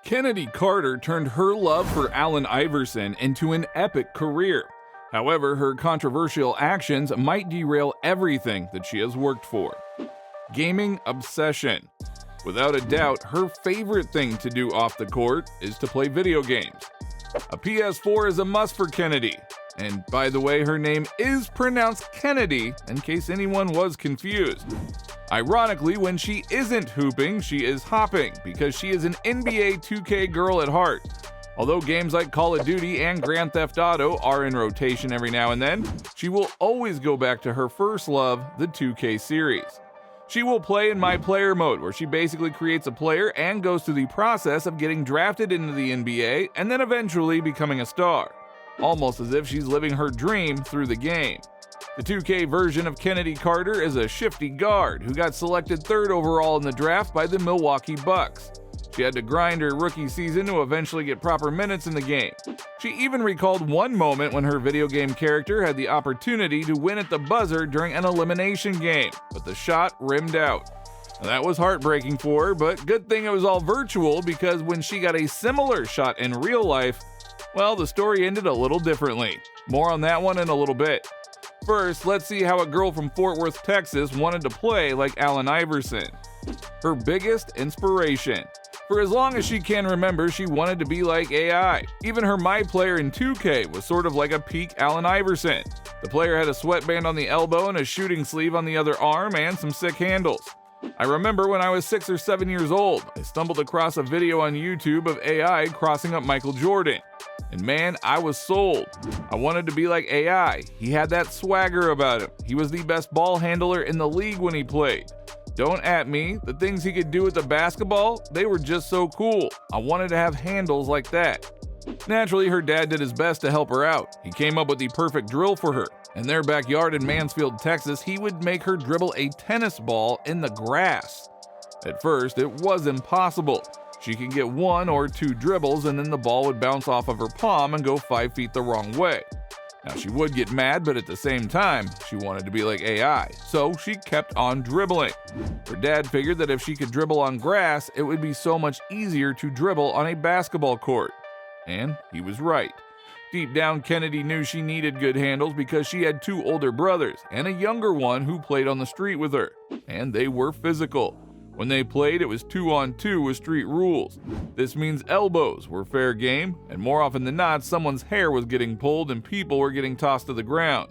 Chennedy Carter turned her love for Allen Iverson into an epic career. However, her controversial actions might derail everything that she has worked for. Gaming obsession. Without a doubt, her favorite thing to do off the court is to play video games. A PS4 is a must for Chennedy. And by the way, her name is pronounced Kennedy, in case anyone was confused. Ironically, when she isn't hooping, she is hopping, because she is an NBA 2K girl at heart. Although games like Call of Duty and Grand Theft Auto are in rotation every now and then, she will always go back to her first love, the 2K series. She will play in My Player mode, where she basically creates a player and goes through the process of getting drafted into the NBA and then eventually becoming a star. Almost as if she's living her dream through the game. The 2K version of Chennedy Carter is a shifty guard who got selected 3rd overall in the draft by the Milwaukee Bucks. She had to grind her rookie season to eventually get proper minutes in the game. She even recalled one moment when her video game character had the opportunity to win at the buzzer during an elimination game, but the shot rimmed out. Now, that was heartbreaking for her, but good thing it was all virtual, because when she got a similar shot in real life, well, the story ended a little differently. More on that one in a little bit. First, let's see how a girl from Fort Worth, Texas wanted to play like Allen Iverson. Her biggest inspiration. For as long as she can remember, she wanted to be like AI. Even her My Player in 2K was sort of like a peak Allen Iverson. The player had a sweatband on the elbow and a shooting sleeve on the other arm and some sick handles. I remember when I was 6 or 7 years old, I stumbled across a video on YouTube of AI crossing up Michael Jordan. And man, I was sold. I wanted to be like AI. He had that swagger about him. He was the best ball handler in the league when he played. Don't at me, the things he could do with the basketball, they were just so cool. I wanted to have handles like that. Naturally, her dad did his best to help her out. He came up with the perfect drill for her. In their backyard in Mansfield, Texas, he would make her dribble a tennis ball in the grass. At first, it was impossible. She could get 1 or 2 dribbles and then the ball would bounce off of her palm and go 5 feet the wrong way. Now, she would get mad, but at the same time, she wanted to be like AI, so she kept on dribbling. Her dad figured that if she could dribble on grass, it would be so much easier to dribble on a basketball court. And he was right. Deep down, Chennedy knew she needed good handles because she had 2 older brothers and a younger one who played on the street with her, and they were physical. When they played, it was 2-on-2 with street rules. This means elbows were fair game, and more often than not, someone's hair was getting pulled and people were getting tossed to the ground.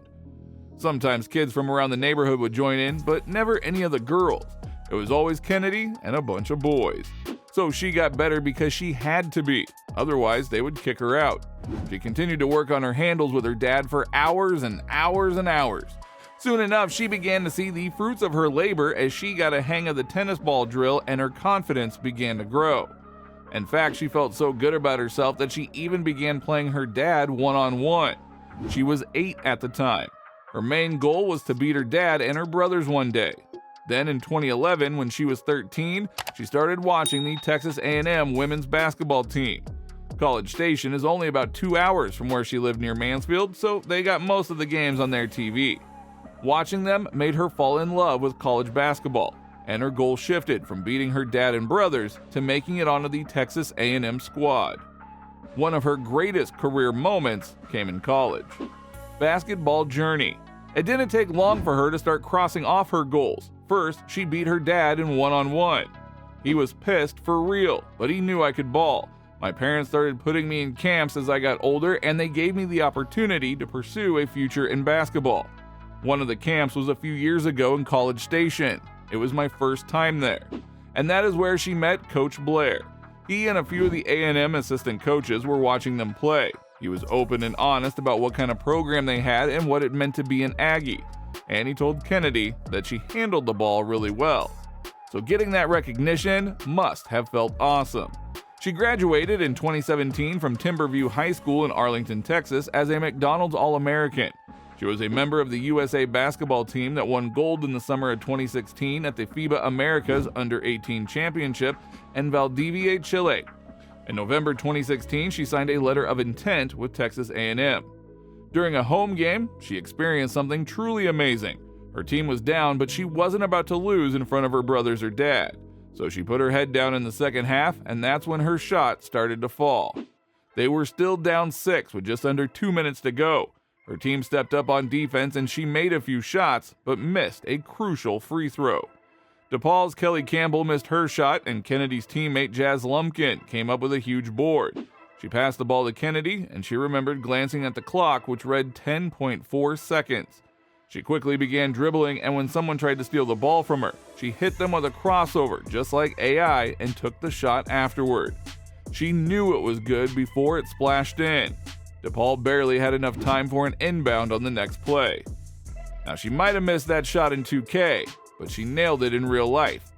Sometimes kids from around the neighborhood would join in, but never any of the girls. It was always Chennedy and a bunch of boys. So she got better because she had to be, otherwise they would kick her out. She continued to work on her handles with her dad for hours and hours and hours. Soon enough, she began to see the fruits of her labor as she got a hang of the tennis ball drill and her confidence began to grow. In fact, she felt so good about herself that she even began playing her dad one-on-one. She was 8 at the time. Her main goal was to beat her dad and her brothers one day. Then in 2011, when she was 13, she started watching the Texas A&M women's basketball team. College Station is only about 2 hours from where she lived near Mansfield, so they got most of the games on their TV. Watching them made her fall in love with college basketball, and her goal shifted from beating her dad and brothers to making it onto the Texas A&M squad. One of her greatest career moments came in college. Basketball journey. It didn't take long for her to start crossing off her goals. First, she beat her dad in one-on-one. He was pissed for real, but he knew I could ball. My parents started putting me in camps as I got older, and they gave me the opportunity to pursue a future in basketball. One of the camps was a few years ago in College Station. It was my first time there. And that is where she met Coach Blair. He and a few of the A&M assistant coaches were watching them play. He was open and honest about what kind of program they had and what it meant to be an Aggie. And he told Chennedy that she handled the ball really well. So getting that recognition must have felt awesome. She graduated in 2017 from Timberview High School in Arlington, Texas as a McDonald's All-American. She was a member of the USA basketball team that won gold in the summer of 2016 at the FIBA Americas Under-18 Championship in Valdivia, Chile. In November 2016, she signed a letter of intent with Texas A&M. During a home game, she experienced something truly amazing. Her team was down, but she wasn't about to lose in front of her brothers or dad. So she put her head down in the second half, and that's when her shot started to fall. They were still down 6 with just under 2 minutes to go. Her team stepped up on defense and she made a few shots, but missed a crucial free throw. DePaul's Kelly Campbell missed her shot, and Kennedy's teammate Jazz Lumpkin came up with a huge board. She passed the ball to Kennedy, and she remembered glancing at the clock, which read 10.4 seconds. She quickly began dribbling, and when someone tried to steal the ball from her, she hit them with a crossover, just like AI, and took the shot afterward. She knew it was good before it splashed in. DePaul barely had enough time for an inbound on the next play. Now, she might have missed that shot in 2K, but she nailed it in real life.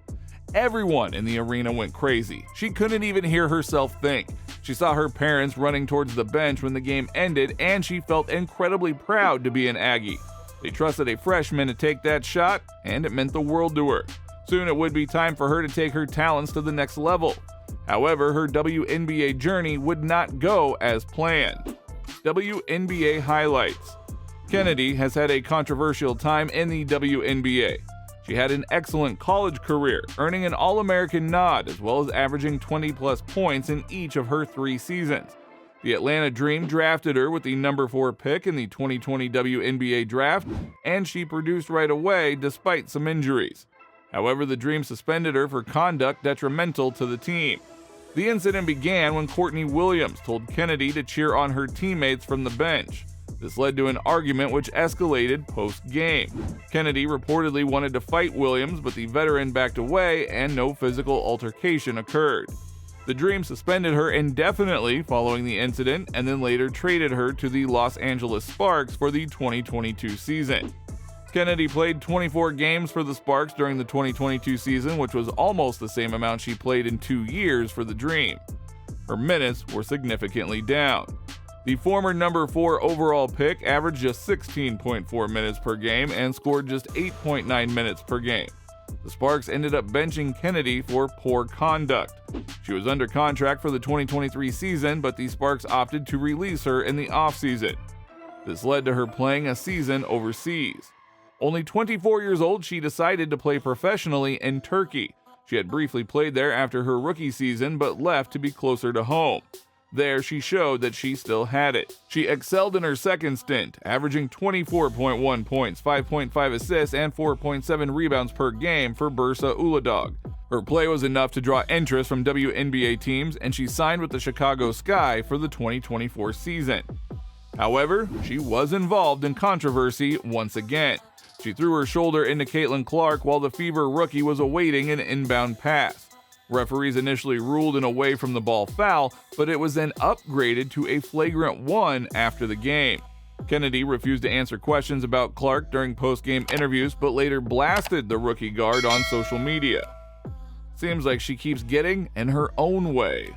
Everyone in the arena went crazy. She couldn't even hear herself think. She saw her parents running towards the bench when the game ended, and she felt incredibly proud to be an Aggie. They trusted a freshman to take that shot, and it meant the world to her. Soon it would be time for her to take her talents to the next level. However, her WNBA journey would not go as planned. WNBA highlights. Kennedy has had a controversial time in the WNBA. She had an excellent college career, earning an All-American nod as well as averaging 20-plus points in each of her 3 seasons. The Atlanta Dream drafted her with the number 4 pick in the 2020 WNBA draft, and she produced right away despite some injuries. However, the Dream suspended her for conduct detrimental to the team. The incident began when Courtney Williams told Kennedy to cheer on her teammates from the bench. This led to an argument which escalated post-game. Kennedy reportedly wanted to fight Williams, but the veteran backed away and no physical altercation occurred. The Dream suspended her indefinitely following the incident and then later traded her to the Los Angeles Sparks for the 2022 season. Kennedy played 24 games for the Sparks during the 2022 season, which was almost the same amount she played in 2 years for the Dream. Her minutes were significantly down. The former number 4 overall pick averaged just 16.4 minutes per game and scored just 8.9 minutes per game. The Sparks ended up benching Kennedy for poor conduct. She was under contract for the 2023 season, but the Sparks opted to release her in the offseason. This led to her playing a season overseas. Only 24 years old, she decided to play professionally in Turkey. She had briefly played there after her rookie season, but left to be closer to home. There, she showed that she still had it. She excelled in her second stint, averaging 24.1 points, 5.5 assists, and 4.7 rebounds per game for Bursa Uludağ. Her play was enough to draw interest from WNBA teams, and she signed with the Chicago Sky for the 2024 season. However, she was involved in controversy once again. She threw her shoulder into Caitlin Clark while the Fever rookie was awaiting an inbound pass. Referees initially ruled an away from the ball foul, but it was then upgraded to a flagrant 1 after the game. Kennedy refused to answer questions about Clark during post-game interviews, but later blasted the rookie guard on social media. Seems like she keeps getting in her own way.